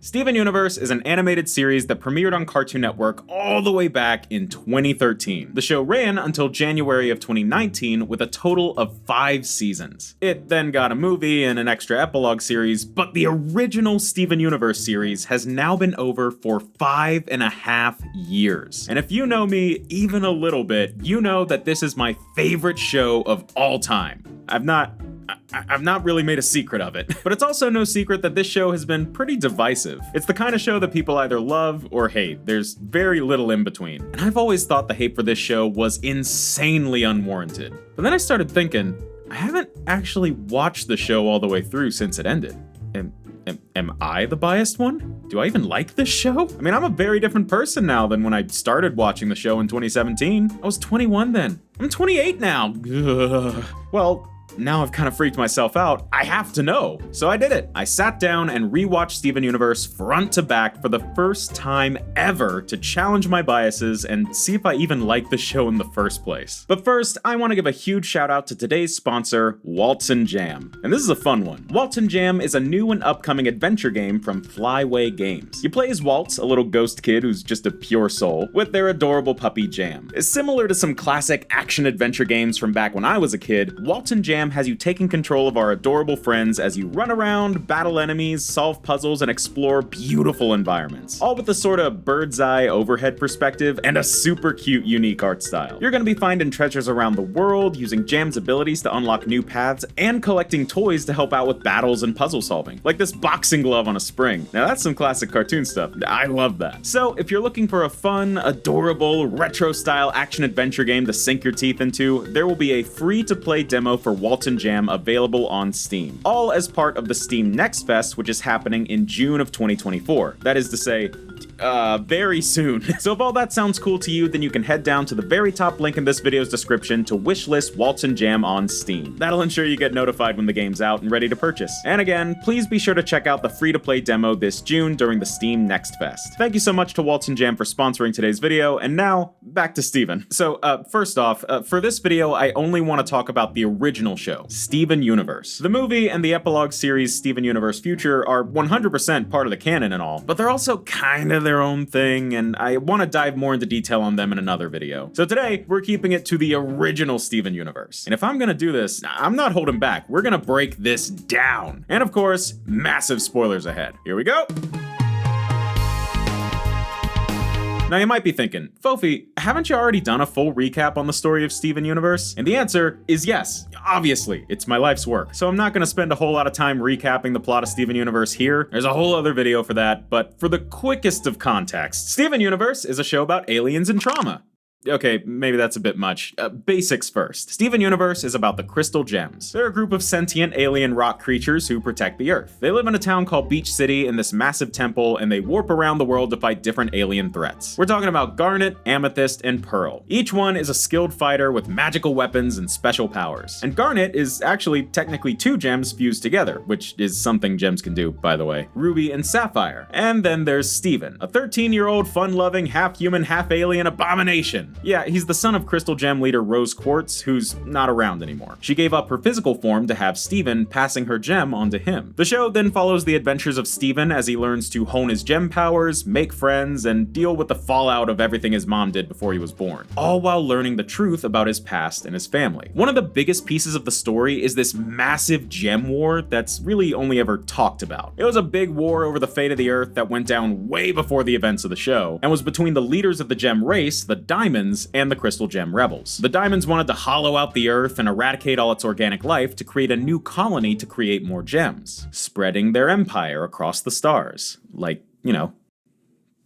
Steven Universe is an animated series that premiered on Cartoon Network all the way back in 2013. The show ran until January of 2019 with a total of 5 seasons. It then got a movie and an extra epilogue series, but the original Steven Universe series has now been over for 5.5 years. And if you know me even a little bit, you know that this is my favorite show of all time. I've not really made a secret of it, but it's also no secret that this show has been pretty divisive. It's the kind of show that people either love or hate. There's very little in between. And I've always thought the hate for this show was insanely unwarranted. But then I started thinking, I haven't actually watched the show all the way through since it ended. Am I the biased one? Do I even like this show? I mean, I'm a very different person now than when I started watching the show in 2017. I was 21 then. I'm 28 now. Ugh. Well, now I've kind of freaked myself out. I have to know. So I did it. I sat down and rewatched Steven Universe front to back for the first time ever to challenge my biases and see if I even like the show in the first place. But first, I want to give a huge shout out to today's sponsor, Waltz and Jam. And this is a fun one. Waltz and Jam is a new and upcoming adventure game from Flyway Games. You play as Waltz, a little ghost kid who's just a pure soul, with their adorable puppy Jam. It's similar to some classic action-adventure games from back when I was a kid. Waltz and Jam has you taking control of our adorable friends as you run around, battle enemies, solve puzzles, and explore beautiful environments. All with a sort of bird's eye overhead perspective and a super cute, unique art style. You're gonna be finding treasures around the world, using Jam's abilities to unlock new paths, and collecting toys to help out with battles and puzzle solving. Like this boxing glove on a spring. Now that's some classic cartoon stuff. I love that. So if you're looking for a fun, adorable, retro-style action-adventure game to sink your teeth into, there will be a free-to-play demo for Waltz and Jam available on Steam, all as part of the Steam Next Fest, which is happening in June of 2024. That is to say, very soon. So if all that sounds cool to you, then you can head down to the very top link in this video's description to wishlist Waltz and Jam on Steam. That'll ensure you get notified when the game's out and ready to purchase. And again, please be sure to check out the free-to-play demo this June during the Steam Next Fest. Thank you so much to Waltz and Jam for sponsoring today's video, and now, back to Steven. So, first off, for this video, I only want to talk about the original show, Steven Universe. The movie and the epilogue series Steven Universe Future are 100% part of the canon and all, but they're also kind of their own thing, and I want to dive more into detail on them in another video. So today, we're keeping it to the original Steven Universe. And if I'm gonna do this, I'm not holding back. We're gonna break this down. And of course, massive spoilers ahead. Here we go! Now you might be thinking, Foafy, haven't you already done a full recap on the story of Steven Universe? And the answer is yes. Obviously, it's my life's work. So I'm not gonna spend a whole lot of time recapping the plot of Steven Universe here. There's a whole other video for that, but for the quickest of context, Steven Universe is a show about aliens and trauma. Okay, maybe that's a bit much. Basics first. Steven Universe is about the Crystal Gems. They're a group of sentient alien rock creatures who protect the Earth. They live in a town called Beach City in this massive temple, and they warp around the world to fight different alien threats. We're talking about Garnet, Amethyst, and Pearl. Each one is a skilled fighter with magical weapons and special powers. And Garnet is actually technically 2 gems fused together, which is something gems can do, by the way. Ruby and Sapphire. And then there's Steven, a 13-year-old fun-loving, half-human, half-alien abomination. Yeah, he's the son of Crystal Gem leader Rose Quartz, who's not around anymore. She gave up her physical form to have Steven, passing her gem onto him. The show then follows the adventures of Steven as he learns to hone his gem powers, make friends, and deal with the fallout of everything his mom did before he was born, all while learning the truth about his past and his family. One of the biggest pieces of the story is this massive gem war that's really only ever talked about. It was a big war over the fate of the Earth that went down way before the events of the show, and was between the leaders of the gem race, the Diamonds, and the Crystal Gem Rebels. The Diamonds wanted to hollow out the Earth and eradicate all its organic life to create a new colony to create more gems, spreading their empire across the stars. Like, you know,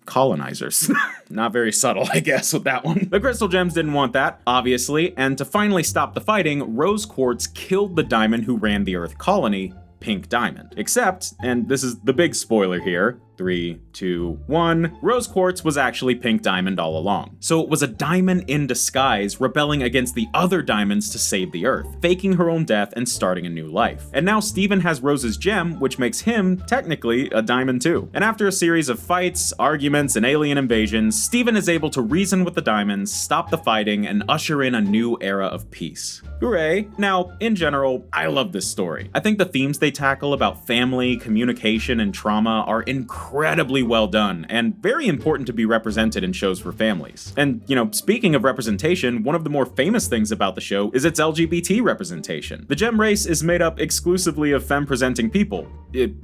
colonizers. Not very subtle, I guess, with that one. The Crystal Gems didn't want that, obviously, and to finally stop the fighting, Rose Quartz killed the Diamond who ran the Earth colony, Pink Diamond. Except, and this is the big spoiler here, 3, 2, 1. Rose Quartz was actually Pink Diamond all along. So it was a diamond in disguise rebelling against the other diamonds to save the Earth, faking her own death and starting a new life. And now Steven has Rose's gem, which makes him, technically, a diamond too. And after a series of fights, arguments, and alien invasions, Steven is able to reason with the diamonds, stop the fighting, and usher in a new era of peace. Hooray! Now, in general, I love this story. I think the themes they tackle about family, communication, and trauma are incredibly well done, and very important to be represented in shows for families. And, speaking of representation, one of the more famous things about the show is its LGBT representation. The Gem race is made up exclusively of femme-presenting people,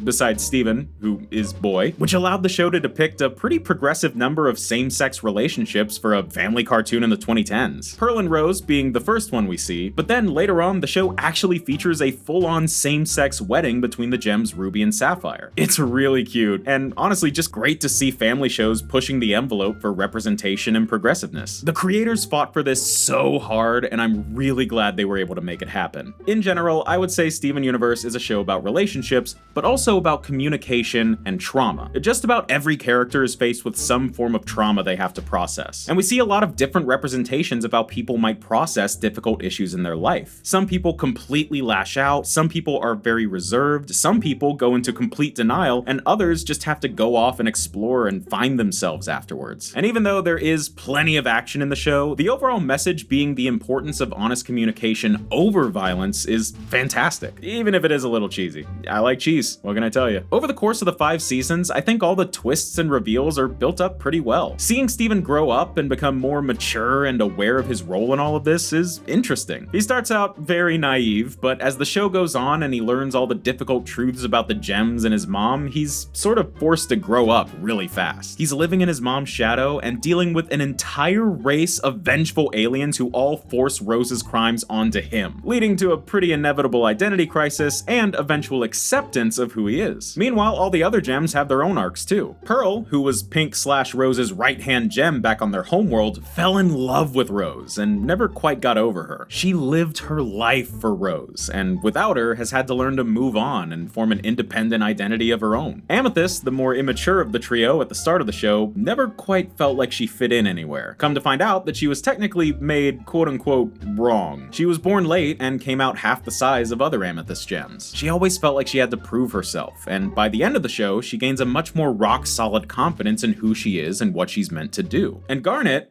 besides Steven, who is boy, which allowed the show to depict a pretty progressive number of same-sex relationships for a family cartoon in the 2010s. Pearl and Rose being the first one we see, but then later on the show actually features a full-on same-sex wedding between the Gems Ruby and Sapphire. It's really cute, and honestly just great to see family shows pushing the envelope for representation and progressiveness. The creators fought for this so hard, and I'm really glad they were able to make it happen. In general, I would say Steven Universe is a show about relationships, but also about communication and trauma. Just about every character is faced with some form of trauma they have to process. And we see a lot of different representations of how people might process difficult issues in their life. Some people completely lash out, some people are very reserved, some people go into complete denial, and others just have to go off and explore and find themselves afterwards. And even though there is plenty of action in the show, the overall message being the importance of honest communication over violence is fantastic, even if it is a little cheesy. I like cheese, what can I tell you? Over the course of the 5 seasons, I think all the twists and reveals are built up pretty well. Seeing Steven grow up and become more mature and aware of his role in all of this is interesting. He starts out very naive, but as the show goes on and he learns all the difficult truths about the Gems and his mom, he's sort of forced to grow up really fast. He's living in his mom's shadow and dealing with an entire race of vengeful aliens who all force Rose's crimes onto him, leading to a pretty inevitable identity crisis and eventual acceptance of who he is. Meanwhile, all the other Gems have their own arcs too. Pearl, who was Pink/Rose's right-hand gem back on their homeworld, fell in love with Rose and never quite got over her. She lived her life for Rose, and without her has had to learn to move on and form an independent identity of her own. Amethyst, the more immature of the trio at the start of the show, never quite felt like she fit in anywhere. Come to find out that she was technically made quote-unquote wrong. She was born late and came out half the size of other Amethyst Gems. She always felt like she had to prove herself, and by the end of the show, she gains a much more rock-solid confidence in who she is and what she's meant to do. And Garnet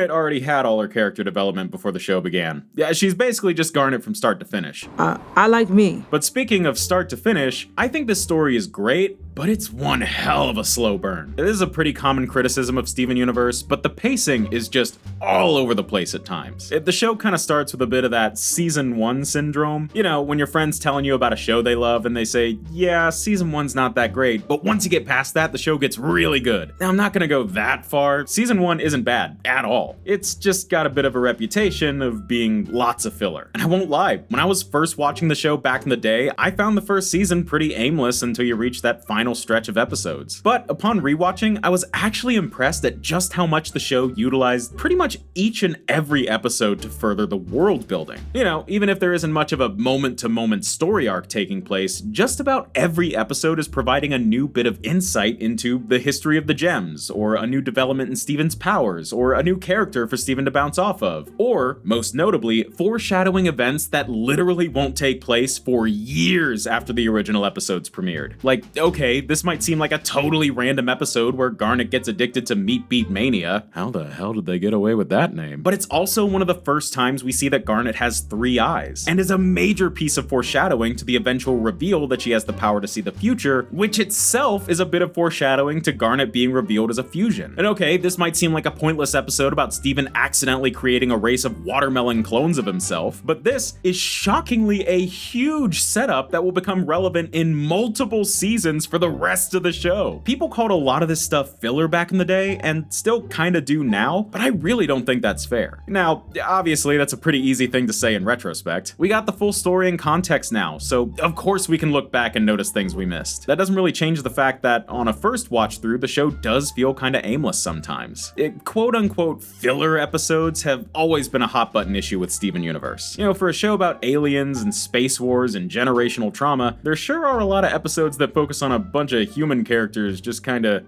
already had all her character development before the show began. Yeah, she's basically just Garnet from start to finish. I like me. But speaking of start to finish, I think this story is great, but it's one hell of a slow burn. It is a pretty common criticism of Steven Universe, but the pacing is just all over the place at times. The show kind of starts with a bit of that season 1 syndrome. When your friend's telling you about a show they love and they say, yeah, season 1's not that great, but once you get past that, the show gets really good. Now, I'm not gonna go that far. Season 1 isn't bad at all. It's just got a bit of a reputation of being lots of filler. And I won't lie, when I was first watching the show back in the day, I found the first season pretty aimless until you reach that final stretch of episodes. But upon rewatching, I was actually impressed at just how much the show utilized pretty much each and every episode to further the world building. Even if there isn't much of a moment-to-moment story arc taking place, just about every episode is providing a new bit of insight into the history of the Gems, or a new development in Steven's powers, or a new character for Steven to bounce off of, or, most notably, foreshadowing events that literally won't take place for years after the original episodes premiered. Like, okay, this might seem like a totally random episode where Garnet gets addicted to Meat Beat Mania. How the hell did they get away with that name? But it's also one of the first times we see that Garnet has 3 eyes, and is a major piece of foreshadowing to the eventual reveal that she has the power to see the future, which itself is a bit of foreshadowing to Garnet being revealed as a fusion. And okay, this might seem like a pointless episode about Steven accidentally creating a race of watermelon clones of himself, but this is shockingly a huge setup that will become relevant in multiple seasons for the rest of the show. People called a lot of this stuff filler back in the day, and still kinda do now, but I really don't think that's fair. Now, obviously that's a pretty easy thing to say in retrospect. We got the full story and context now, so of course we can look back and notice things we missed. That doesn't really change the fact that on a first watch through, the show does feel kinda aimless sometimes. Quote-unquote filler episodes have always been a hot button issue with Steven Universe. For a show about aliens and space wars and generational trauma, there sure are a lot of episodes that focus on a bunch of human characters just kinda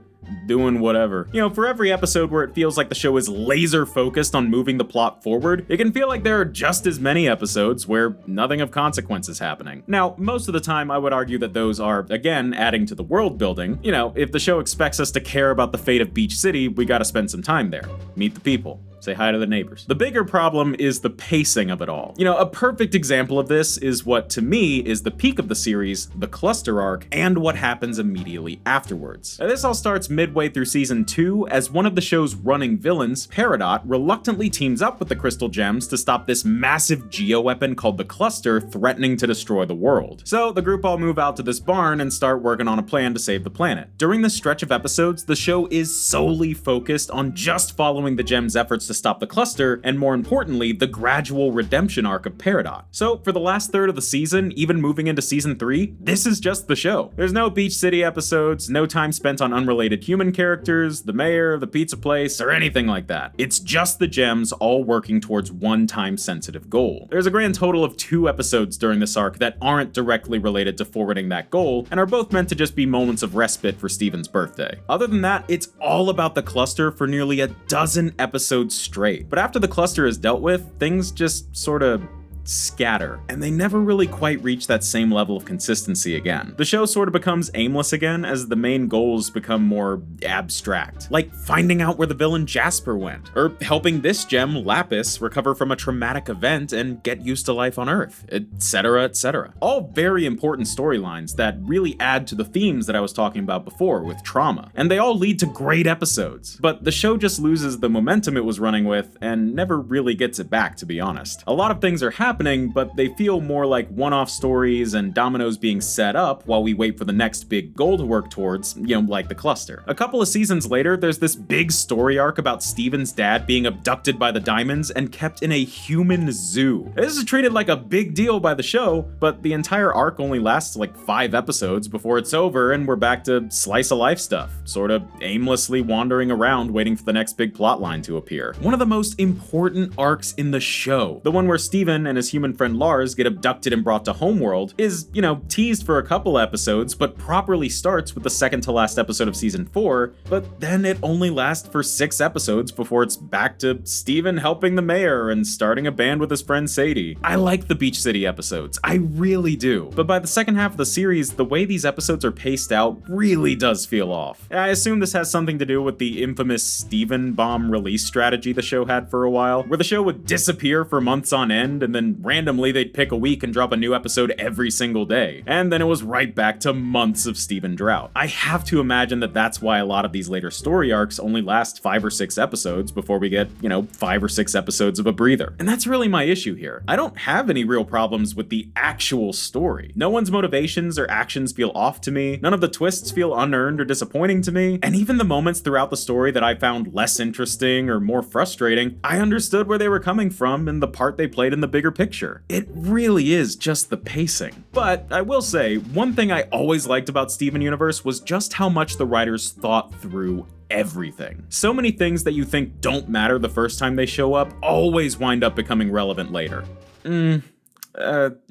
doing whatever. For every episode where it feels like the show is laser focused on moving the plot forward, it can feel like there are just as many episodes where nothing of consequence is happening. Now, most of the time I would argue that those are, again, adding to the world building. If the show expects us to care about the fate of Beach City, we gotta spend some time there. Meet the people. Say hi to the neighbors. The bigger problem is the pacing of it all. You know, a perfect example of this is what, to me, is the peak of the series, the cluster arc, and what happens immediately afterwards. Now, this all starts midway through season 2 as one of the show's running villains, Peridot, reluctantly teams up with the Crystal Gems to stop this massive geoweapon called the Cluster threatening to destroy the world. So the group all move out to this barn and start working on a plan to save the planet. During this stretch of episodes, the show is solely focused on just following the Gems' efforts to stop the Cluster, and more importantly, the gradual redemption arc of Peridot. So for the last third of the season, even moving into season 3, this is just the show. There's no Beach City episodes, no time spent on unrelated human characters, the mayor, the pizza place, or anything like that. It's just the Gems all working towards one time-sensitive goal. There's a grand total of 2 episodes during this arc that aren't directly related to forwarding that goal, and are both meant to just be moments of respite for Steven's birthday. Other than that, it's all about the Cluster for nearly a dozen episodes straight. But after the Cluster is dealt with, things just sorta scatter, and they never really quite reach that same level of consistency again. The show sort of becomes aimless again as the main goals become more abstract, like finding out where the villain Jasper went, or helping this gem, Lapis, recover from a traumatic event and get used to life on Earth, etc., etc. All very important storylines that really add to the themes that I was talking about before with trauma, and they all lead to great episodes. But the show just loses the momentum it was running with and never really gets it back, to be honest. A lot of things are happening, but they feel more like one-off stories and dominoes being set up while we wait for the next big goal to work towards, like the Cluster. A couple of seasons later, there's this big story arc about Steven's dad being abducted by the Diamonds and kept in a human zoo. This is treated like a big deal by the show, but the entire arc only lasts like 5 episodes before it's over and we're back to slice of life stuff, sort of aimlessly wandering around waiting for the next big plotline to appear. One of the most important arcs in the show, the one where Steven and his human friend Lars get abducted and brought to Homeworld, is, teased for a couple episodes, but properly starts with the second to last episode of season 4, but then it only lasts for 6 episodes before it's back to Steven helping the mayor and starting a band with his friend Sadie. I like the Beach City episodes, I really do, but by the second half of the series, the way these episodes are paced out really does feel off. I assume this has something to do with the infamous Steven bomb release strategy the show had for a while, where the show would disappear for months on end and then randomly they'd pick a week and drop a new episode every single day, and then it was right back to months of Steven drought. I have to imagine that that's why a lot of these later story arcs only last 5 or 6 episodes before we get, 5 or 6 episodes of a breather. And that's really my issue here. I don't have any real problems with the actual story. No one's motivations or actions feel off to me, none of the twists feel unearned or disappointing to me, and even the moments throughout the story that I found less interesting or more frustrating, I understood where they were coming from and the part they played in the bigger picture. It really is just the pacing. But I will say, one thing I always liked about Steven Universe was just how much the writers thought through everything. So many things that you think don't matter the first time they show up always wind up becoming relevant later.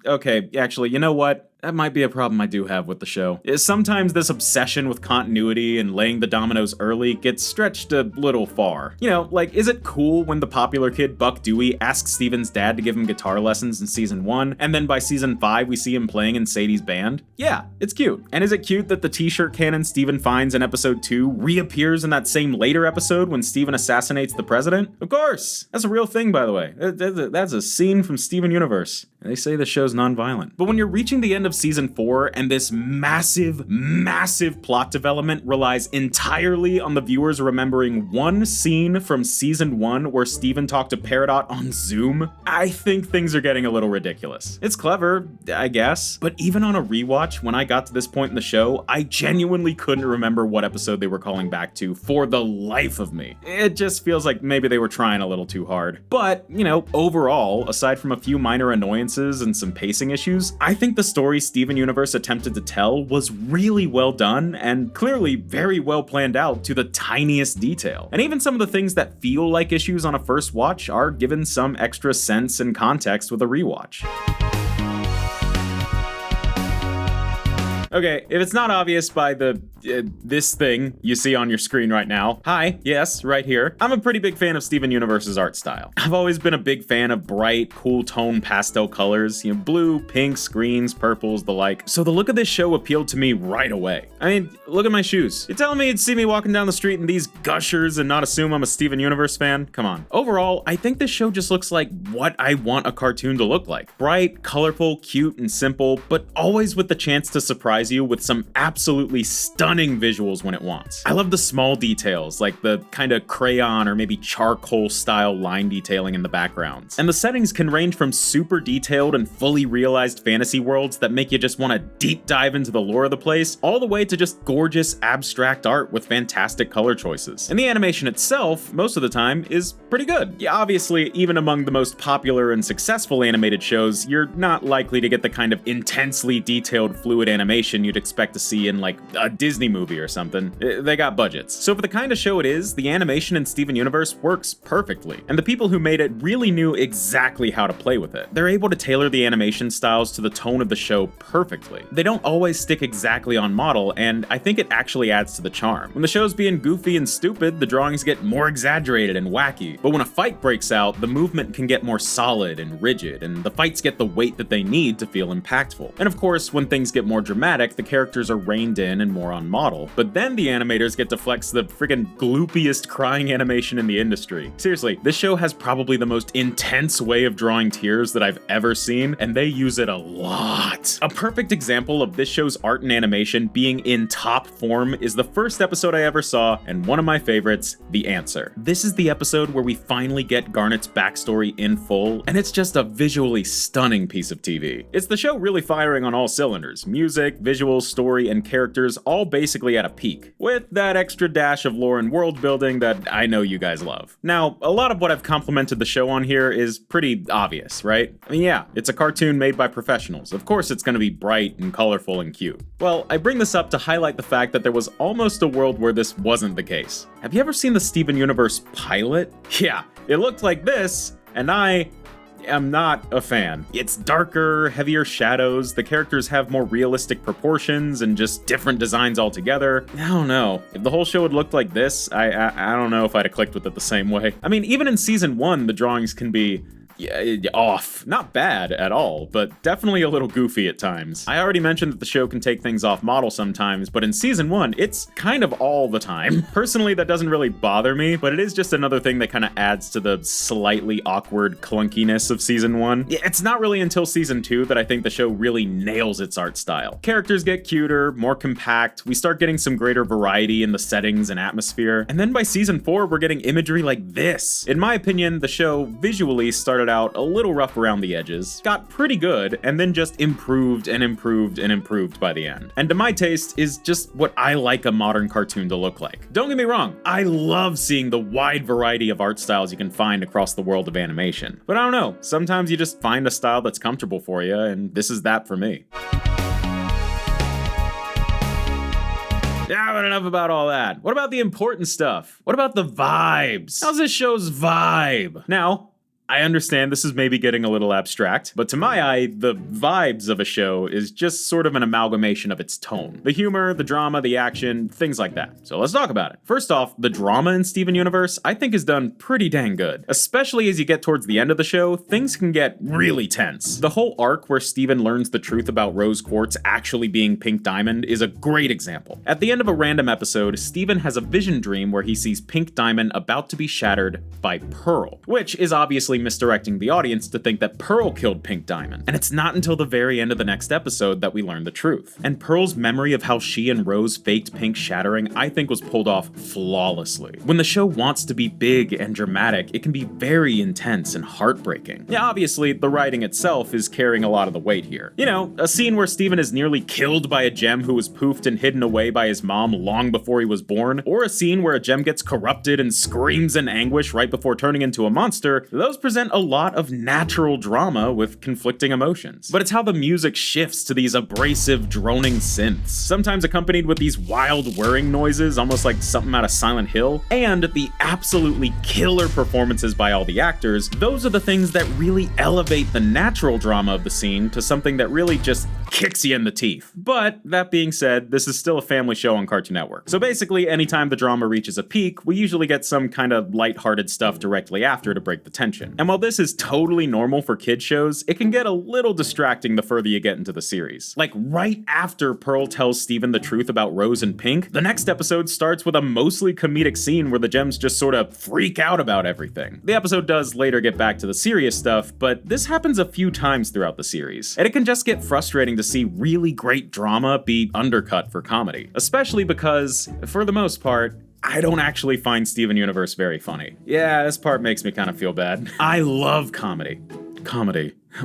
Okay, actually, you know what? That might be a problem I do have with the show. Sometimes this obsession with continuity and laying the dominoes early gets stretched a little far. Is it cool when the popular kid Buck Dewey asks Steven's dad to give him guitar lessons in season 1, and then by season 5 we see him playing in Sadie's band? Yeah, it's cute. And is it cute that the t-shirt cannon Steven finds in episode 2 reappears in that same later episode when Steven assassinates the president? Of course! That's a real thing, by the way. That's a scene from Steven Universe. They say the show's non-violent. But when you're reaching the end of season 4 and this massive plot development relies entirely on the viewers remembering one scene from season 1 where Steven talked to Peridot on Zoom, I think things are getting a little ridiculous. It's clever, I guess, but even on a rewatch, when I got to this point in the show, I genuinely couldn't remember what episode they were calling back to for the life of me. It just feels like maybe they were trying a little too hard. But, overall, aside from a few minor annoyances and some pacing issues, I think the story Steven Universe attempted to tell was really well done and clearly very well planned out to the tiniest detail. And even some of the things that feel like issues on a first watch are given some extra sense and context with a rewatch. Okay, if it's not obvious by this thing you see on your screen right now, hi, yes, right here, I'm a pretty big fan of Steven Universe's art style. I've always been a big fan of bright, cool tone pastel colors, blue, pinks, greens, purples, the like. So the look of this show appealed to me right away. I mean, look at my shoes. You're telling me you'd see me walking down the street in these gushers and not assume I'm a Steven Universe fan? Come on. Overall, I think this show just looks like what I want a cartoon to look like. Bright, colorful, cute, and simple, but always with the chance to surprise you with some absolutely stunning visuals when it wants. I love the small details, like the kind of crayon or maybe charcoal style line detailing in the backgrounds. And the settings can range from super detailed and fully realized fantasy worlds that make you just want to deep dive into the lore of the place, all the way to just gorgeous abstract art with fantastic color choices. And the animation itself, most of the time, is pretty good. Yeah, obviously, even among the most popular and successful animated shows, you're not likely to get the kind of intensely detailed fluid animation you'd expect to see in like a Disney movie or something. They got budgets. So for the kind of show it is, the animation in Steven Universe works perfectly, and the people who made it really knew exactly how to play with it. They're able to tailor the animation styles to the tone of the show perfectly. They don't always stick exactly on model, and I think it actually adds to the charm. When the show's being goofy and stupid, the drawings get more exaggerated and wacky, but when a fight breaks out, the movement can get more solid and rigid, and the fights get the weight that they need to feel impactful. And of course, when things get more dramatic, the characters are reined in and more on model, but then the animators get to flex the friggin' gloopiest crying animation in the industry. Seriously, this show has probably the most intense way of drawing tears that I've ever seen, and they use it a lot. A perfect example of this show's art and animation being in top form is the first episode I ever saw, and one of my favorites, The Answer. This is the episode where we finally get Garnet's backstory in full, and it's just a visually stunning piece of TV. It's the show really firing on all cylinders. Music, visuals, story, and characters all basically at a peak, with that extra dash of lore and world building that I know you guys love. Now, a lot of what I've complimented the show on here is pretty obvious, right? I mean, yeah, it's a cartoon made by professionals. Of course it's gonna be bright and colorful and cute. Well, I bring this up to highlight the fact that there was almost a world where this wasn't the case. Have you ever seen the Steven Universe pilot? Yeah, it looked like this, and I am not a fan. It's darker, heavier shadows, the characters have more realistic proportions and just different designs altogether. I don't know. If the whole show had looked like this, I don't know if I'd have clicked with it the same way. I mean, even in season 1, the drawings can be off. Not bad at all, but definitely a little goofy at times. I already mentioned that the show can take things off model sometimes, but in season 1, it's kind of all the time. Personally, that doesn't really bother me, but it is just another thing that kind of adds to the slightly awkward clunkiness of season 1. It's not really until season 2 that I think the show really nails its art style. Characters get cuter, more compact, we start getting some greater variety in the settings and atmosphere, and then by season 4, we're getting imagery like this. In my opinion, the show visually started out a little rough around the edges, got pretty good, and then just improved and improved and improved by the end. And to my taste, is just what I like a modern cartoon to look like. Don't get me wrong, I love seeing the wide variety of art styles you can find across the world of animation. But I don't know, sometimes you just find a style that's comfortable for you, and this is that for me. Yeah, but enough about all that. What about the important stuff? What about the vibes? How's this show's vibe? Now, I understand this is maybe getting a little abstract, but to my eye, the vibes of a show is just sort of an amalgamation of its tone. The humor, the drama, the action, things like that. So let's talk about it. First off, the drama in Steven Universe, I think is done pretty dang good. Especially as you get towards the end of the show, things can get really tense. The whole arc where Steven learns the truth about Rose Quartz actually being Pink Diamond is a great example. At the end of a random episode, Steven has a vision dream where he sees Pink Diamond about to be shattered by Pearl, which is obviously misdirecting the audience to think that Pearl killed Pink Diamond. And it's not until the very end of the next episode that we learn the truth. And Pearl's memory of how she and Rose faked Pink's shattering, I think was pulled off flawlessly. When the show wants to be big and dramatic, it can be very intense and heartbreaking. Yeah, obviously, the writing itself is carrying a lot of the weight here. You know, a scene where Steven is nearly killed by a gem who was poofed and hidden away by his mom long before he was born, or a scene where a gem gets corrupted and screams in anguish right before turning into a monster, those present a lot of natural drama with conflicting emotions. But it's how the music shifts to these abrasive, droning synths, sometimes accompanied with these wild whirring noises, almost like something out of Silent Hill, and the absolutely killer performances by all the actors. Those are the things that really elevate the natural drama of the scene to something that really just kicks you in the teeth. But that being said, this is still a family show on Cartoon Network. So basically, anytime the drama reaches a peak, we usually get some kind of lighthearted stuff directly after to break the tension. And while this is totally normal for kids shows, it can get a little distracting the further you get into the series. Like right after Pearl tells Steven the truth about Rose and Pink, the next episode starts with a mostly comedic scene where the gems just sort of freak out about everything. The episode does later get back to the serious stuff, but this happens a few times throughout the series, and it can just get frustrating to see really great drama be undercut for comedy, especially because, for the most part, I don't actually find Steven Universe very funny. Yeah, this part makes me kind of feel bad. I love comedy.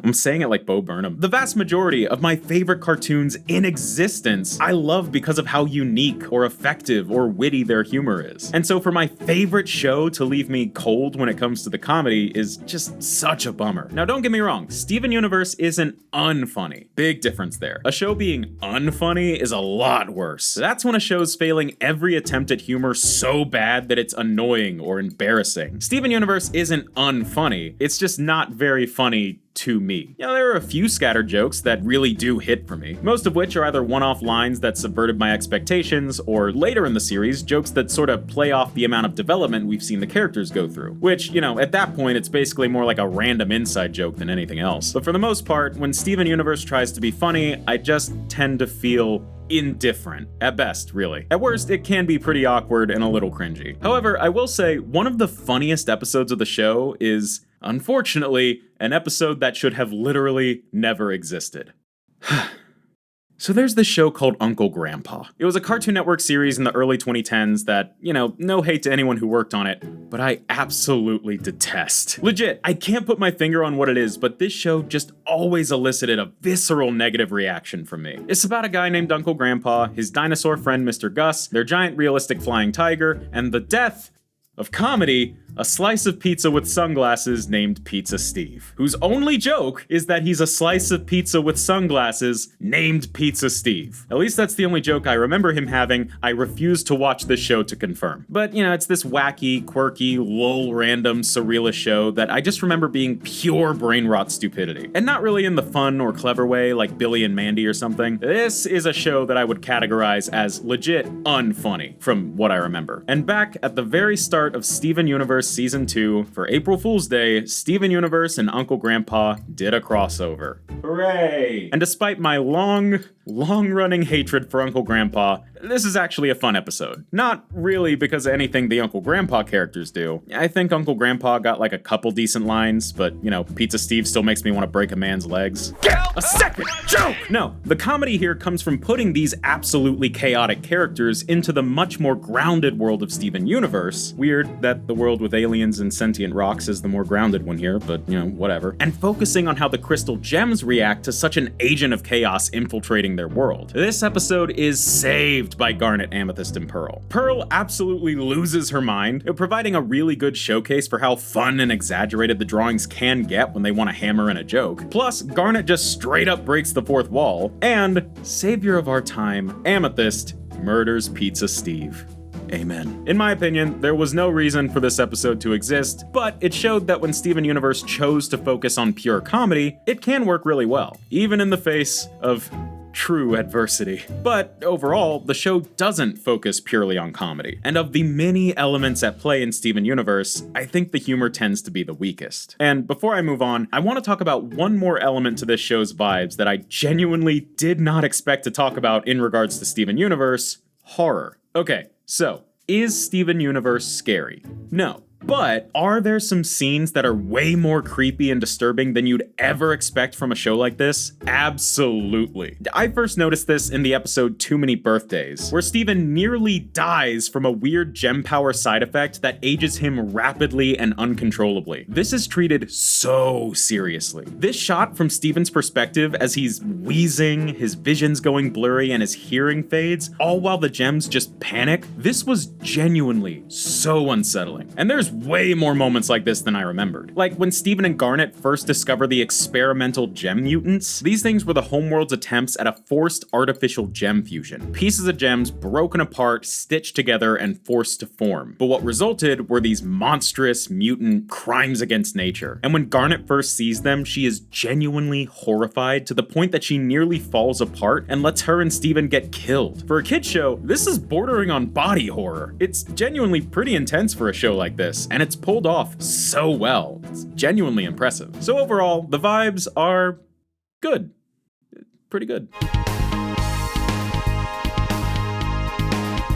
I'm saying it like Bo Burnham. The vast majority of my favorite cartoons in existence, I love because of how unique or effective or witty their humor is. And so for my favorite show to leave me cold when it comes to the comedy is just such a bummer. Now don't get me wrong, Steven Universe isn't unfunny. Big difference there. A show being unfunny is a lot worse. That's when a show's failing every attempt at humor so bad that it's annoying or embarrassing. Steven Universe isn't unfunny, it's just not very funny to me. Yeah, there are a few scattered jokes that really do hit for me, most of which are either one-off lines that subverted my expectations, or later in the series, jokes that sort of play off the amount of development we've seen the characters go through. Which, at that point, it's basically more like a random inside joke than anything else. But for the most part, when Steven Universe tries to be funny, I just tend to feel indifferent. At best, really. At worst, it can be pretty awkward and a little cringy. However, I will say, one of the funniest episodes of the show is, unfortunately, an episode that should have literally never existed. So there's this show called Uncle Grandpa. It was a Cartoon Network series in the early 2010s that, no hate to anyone who worked on it, but I absolutely detest. Legit, I can't put my finger on what it is, but this show just always elicited a visceral negative reaction from me. It's about a guy named Uncle Grandpa, his dinosaur friend Mr. Gus, their giant realistic flying tiger, and the death of comedy, a slice of pizza with sunglasses named Pizza Steve, whose only joke is that he's a slice of pizza with sunglasses named Pizza Steve. At least that's the only joke I remember him having. I refuse to watch this show to confirm. But, it's this wacky, quirky, random, surrealist show that I just remember being pure brain rot stupidity. And not really in the fun or clever way like Billy and Mandy or something. This is a show that I would categorize as legit unfunny, from what I remember. And back at the very start of Steven Universe Season 2, for April Fool's Day, Steven Universe and Uncle Grandpa did a crossover. Hooray! And despite my long-running hatred for Uncle Grandpa, this is actually a fun episode. Not really because of anything the Uncle Grandpa characters do. I think Uncle Grandpa got like a couple decent lines, but, Pizza Steve still makes me want to break a man's legs. A second joke! No, the comedy here comes from putting these absolutely chaotic characters into the much more grounded world of Steven Universe. Weird that the world with aliens and sentient rocks is the more grounded one here, but, whatever. And focusing on how the crystal gems react to such an agent of chaos infiltrating their world. This episode is saved by Garnet, Amethyst, and Pearl. Pearl absolutely loses her mind, providing a really good showcase for how fun and exaggerated the drawings can get when they want to hammer in a joke. Plus, Garnet just straight up breaks the fourth wall, and, savior of our time, Amethyst murders Pizza Steve. Amen. In my opinion, there was no reason for this episode to exist, but it showed that when Steven Universe chose to focus on pure comedy, it can work really well, even in the face of true adversity. But overall, the show doesn't focus purely on comedy, and of the many elements at play in Steven Universe, I think the humor tends to be the weakest. And before I move on, I want to talk about one more element to this show's vibes that I genuinely did not expect to talk about in regards to Steven Universe: horror. Okay, so, is Steven Universe scary? No. But are there some scenes that are way more creepy and disturbing than you'd ever expect from a show like this? Absolutely. I first noticed this in the episode Too Many Birthdays, where Steven nearly dies from a weird gem power side effect that ages him rapidly and uncontrollably. This is treated so seriously. This shot from Steven's perspective as he's wheezing, his vision's going blurry, and his hearing fades, all while the gems just panic, this was genuinely so unsettling. And there's there's way more moments like this than I remembered. Like when Steven and Garnet first discover the experimental gem mutants, these things were the homeworld's attempts at a forced artificial gem fusion. Pieces of gems broken apart, stitched together, and forced to form. But what resulted were these monstrous mutant crimes against nature. And when Garnet first sees them, she is genuinely horrified to the point that she nearly falls apart and lets her and Steven get killed. For a kid's show, this is bordering on body horror. It's genuinely pretty intense for a show like this, and it's pulled off so well. It's genuinely impressive. So overall, the vibes are good. Pretty good.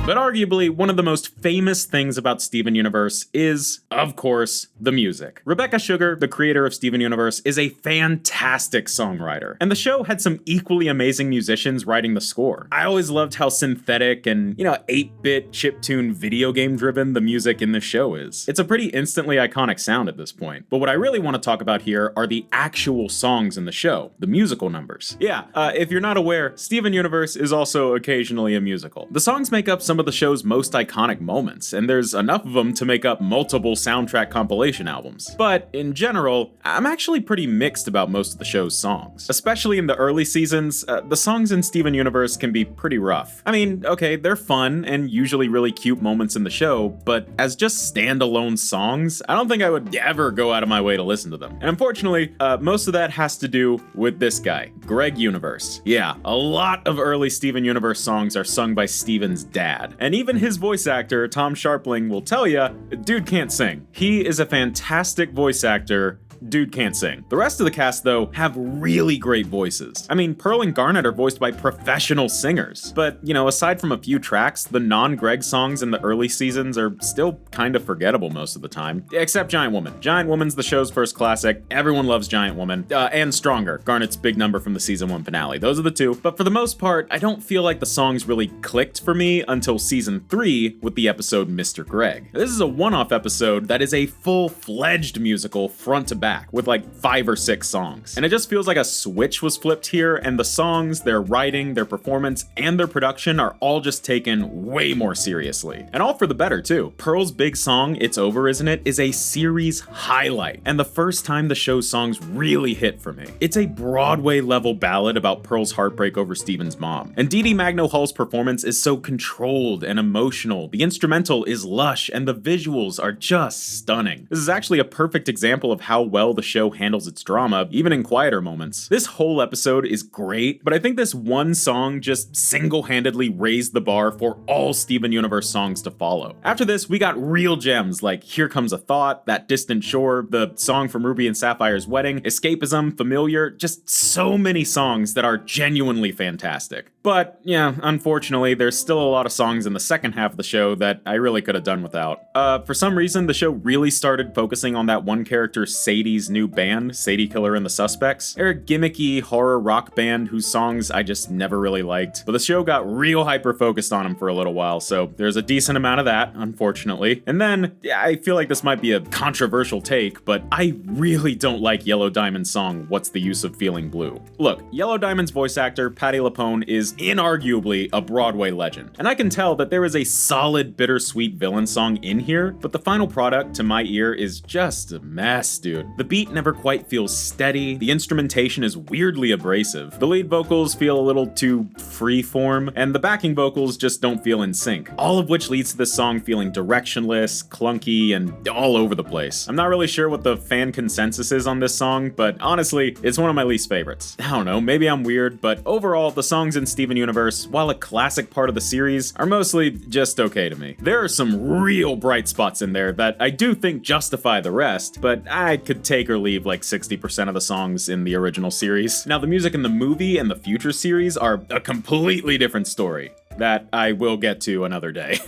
But arguably, one of the most famous things about Steven Universe is, of course, the music. Rebecca Sugar, the creator of Steven Universe, is a fantastic songwriter, and the show had some equally amazing musicians writing the score. I always loved how synthetic and, 8-bit chiptune video game driven the music in this show is. It's a pretty instantly iconic sound at this point. But what I really want to talk about here are the actual songs in the show, the musical numbers. Yeah, if you're not aware, Steven Universe is also occasionally a musical. The songs make up some of the show's most iconic moments, and there's enough of them to make up multiple soundtrack compilation albums. But in general, I'm actually pretty mixed about most of the show's songs. Especially in the early seasons, the songs in Steven Universe can be pretty rough. I mean, okay, they're fun and usually really cute moments in the show, but as just standalone songs, I don't think I would ever go out of my way to listen to them. And unfortunately, most of that has to do with this guy, Greg Universe. Yeah, a lot of early Steven Universe songs are sung by Steven's dad. And even his voice actor, Tom Sharpling, will tell ya, dude can't sing. He is a fantastic voice actor. Dude can't sing. The rest of the cast, though, have really great voices. I mean, Pearl and Garnet are voiced by professional singers. But, aside from a few tracks, the non-Greg songs in the early seasons are still kind of forgettable most of the time. Except Giant Woman. Giant Woman's the show's first classic. Everyone loves Giant Woman. And Stronger, Garnet's big number from the season 1 finale. Those are the two. But for the most part, I don't feel like the songs really clicked for me until season 3 with the episode Mr. Greg. This is a one-off episode that is a full-fledged musical front to back with like 5 or 6 songs. And it just feels like a switch was flipped here, and the songs, their writing, their performance, and their production are all just taken way more seriously. And all for the better too. Pearl's big song, It's Over, Isn't It, is a series highlight, and the first time the show's songs really hit for me. It's a Broadway level ballad about Pearl's heartbreak over Steven's mom. And Dee Dee Magno-Hall's performance is so controlled and emotional. The instrumental is lush, and the visuals are just stunning. This is actually a perfect example of how well the show handles its drama, even in quieter moments. This whole episode is great, but I think this one song just single-handedly raised the bar for all Steven Universe songs to follow. After this, we got real gems like Here Comes a Thought, That Distant Shore, the song from Ruby and Sapphire's wedding, Escapism, Familiar, just so many songs that are genuinely fantastic. But yeah, unfortunately, there's still a lot of songs in the second half of the show that I really could have done without. For some reason, the show really started focusing on that one character, Sadie's new band, Sadie Killer and the Suspects. They're a gimmicky horror rock band whose songs I just never really liked. But the show got real hyper-focused on them for a little while, so there's a decent amount of that, unfortunately. And then, yeah, I feel like this might be a controversial take, but I really don't like Yellow Diamond's song, What's the Use of Feeling Blue? Look, Yellow Diamond's voice actor, Patti LuPone, is inarguably a Broadway legend. And I can tell that there is a solid bittersweet villain song in here, but the final product, to my ear, is just a mess, dude. The beat never quite feels steady, the instrumentation is weirdly abrasive, the lead vocals feel a little too freeform, and the backing vocals just don't feel in sync. All of which leads to this song feeling directionless, clunky, and all over the place. I'm not really sure what the fan consensus is on this song, but honestly, it's one of my least favorites. I don't know, maybe I'm weird, but overall, the songs in Steven Universe, while a classic part of the series, are mostly just okay to me. There are some real bright spots in there that I do think justify the rest, but I could take or leave like 60% of the songs in the original series. Now, the music in the movie and the future series are a completely different story that I will get to another day.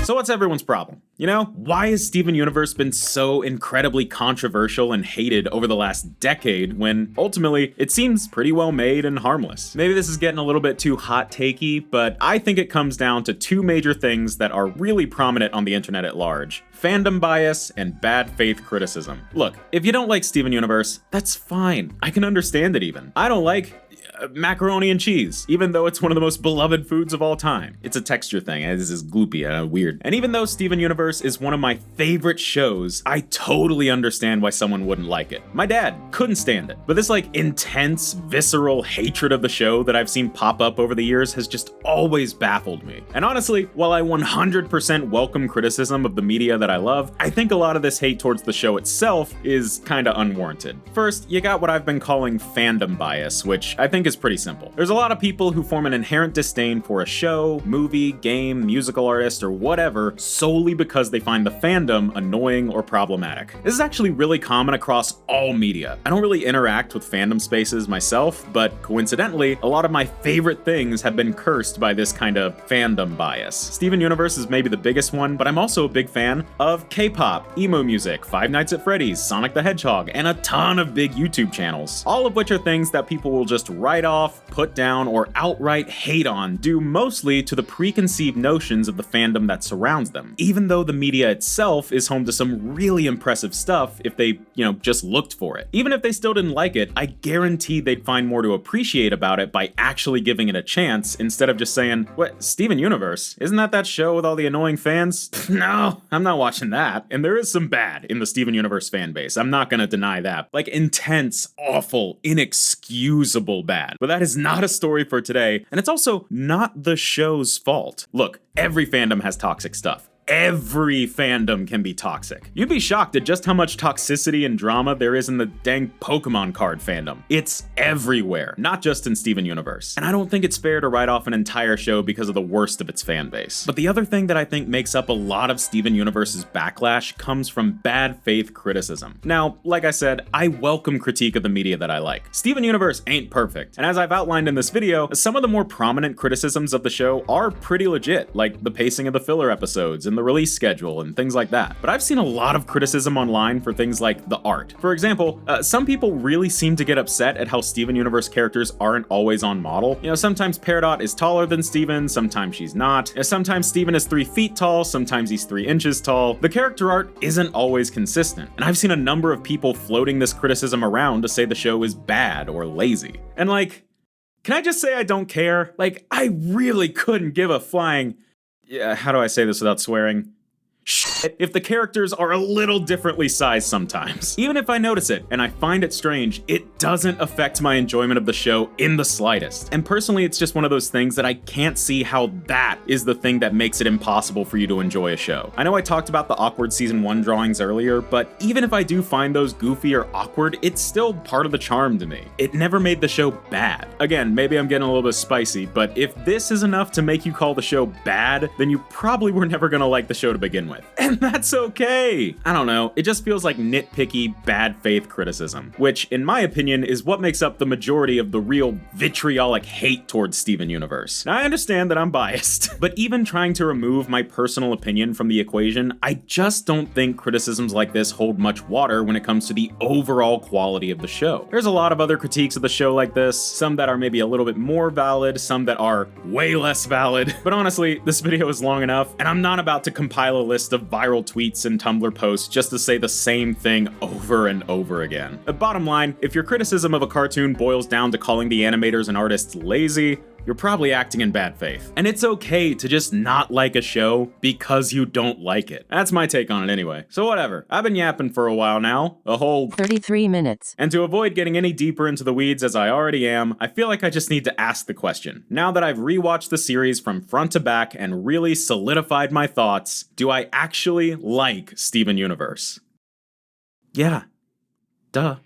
So what's everyone's problem? Why has Steven Universe been so incredibly controversial and hated over the last decade when, ultimately, it seems pretty well made and harmless? Maybe this is getting a little bit too hot-takey, but I think it comes down to two major things that are really prominent on the internet at large: fandom bias and bad faith criticism. Look, if you don't like Steven Universe, that's fine. I can understand it even. I don't like macaroni and cheese, even though it's one of the most beloved foods of all time. It's a texture thing. This is gloopy, weird. And even though Steven Universe is one of my favorite shows, I totally understand why someone wouldn't like it. My dad couldn't stand it. But this intense, visceral hatred of the show that I've seen pop up over the years has just always baffled me. And honestly, while I 100% welcome criticism of the media that I love, I think a lot of this hate towards the show itself is kinda unwarranted. First, you got what I've been calling fandom bias, which I think is pretty simple. There's a lot of people who form an inherent disdain for a show, movie, game, musical artist, or whatever solely because they find the fandom annoying or problematic. This is actually really common across all media. I don't really interact with fandom spaces myself, but coincidentally, a lot of my favorite things have been cursed by this kind of fandom bias. Steven Universe is maybe the biggest one, but I'm also a big fan of K-pop, emo music, Five Nights at Freddy's, Sonic the Hedgehog, and a ton of big YouTube channels. All of which are things that people will just write off, put down, or outright hate on, due mostly to the preconceived notions of the fandom that surrounds them. Even though the media itself is home to some really impressive stuff if they, just looked for it. Even if they still didn't like it, I guarantee they'd find more to appreciate about it by actually giving it a chance instead of just saying, "What, Steven Universe? Isn't that show with all the annoying fans?" No, I'm not watching that. And there is some bad in the Steven Universe fan base. I'm not gonna deny that. Intense, awful, inexcusable bad. But that is not a story for today, and it's also not the show's fault. Look, every fandom has toxic stuff. Every fandom can be toxic. You'd be shocked at just how much toxicity and drama there is in the dang Pokemon card fandom. It's everywhere, not just in Steven Universe. And I don't think it's fair to write off an entire show because of the worst of its fan base. But the other thing that I think makes up a lot of Steven Universe's backlash comes from bad faith criticism. Now, like I said, I welcome critique of the media that I like. Steven Universe ain't perfect. And as I've outlined in this video, some of the more prominent criticisms of the show are pretty legit, like the pacing of the filler episodes and the release schedule and things like that. But I've seen a lot of criticism online for things like the art. For example, some people really seem to get upset at how Steven Universe characters aren't always on model. Sometimes Peridot is taller than Steven, sometimes she's not. Sometimes Steven is 3 feet tall, sometimes he's 3 inches tall. The character art isn't always consistent. And I've seen a number of people floating this criticism around to say the show is bad or lazy. And can I just say I don't care? I really couldn't give a flying... how do I say this without swearing? Shit, if the characters are a little differently sized sometimes. Even if I notice it and I find it strange, it doesn't affect my enjoyment of the show in the slightest. And personally, it's just one of those things that I can't see how that is the thing that makes it impossible for you to enjoy a show. I know I talked about the awkward season 1 drawings earlier, but even if I do find those goofy or awkward, it's still part of the charm to me. It never made the show bad. Again, maybe I'm getting a little bit spicy, but if this is enough to make you call the show bad, then you probably were never gonna like the show to begin with. And that's okay. I don't know, it just feels like nitpicky, bad faith criticism, which in my opinion is what makes up the majority of the real vitriolic hate towards Steven Universe. Now I understand that I'm biased, but even trying to remove my personal opinion from the equation, I just don't think criticisms like this hold much water when it comes to the overall quality of the show. There's a lot of other critiques of the show like this, some that are maybe a little bit more valid, some that are way less valid, but honestly, this video is long enough, and I'm not about to compile a list of viral tweets and Tumblr posts just to say the same thing over and over again. The bottom line, if your criticism of a cartoon boils down to calling the animators and artists lazy, you're probably acting in bad faith. And it's okay to just not like a show because you don't like it. That's my take on it anyway. So whatever, I've been yapping for a while now, a whole 33 minutes. And to avoid getting any deeper into the weeds as I already am, I feel like I just need to ask the question. Now that I've rewatched the series from front to back and really solidified my thoughts, do I actually like Steven Universe? Yeah. Duh.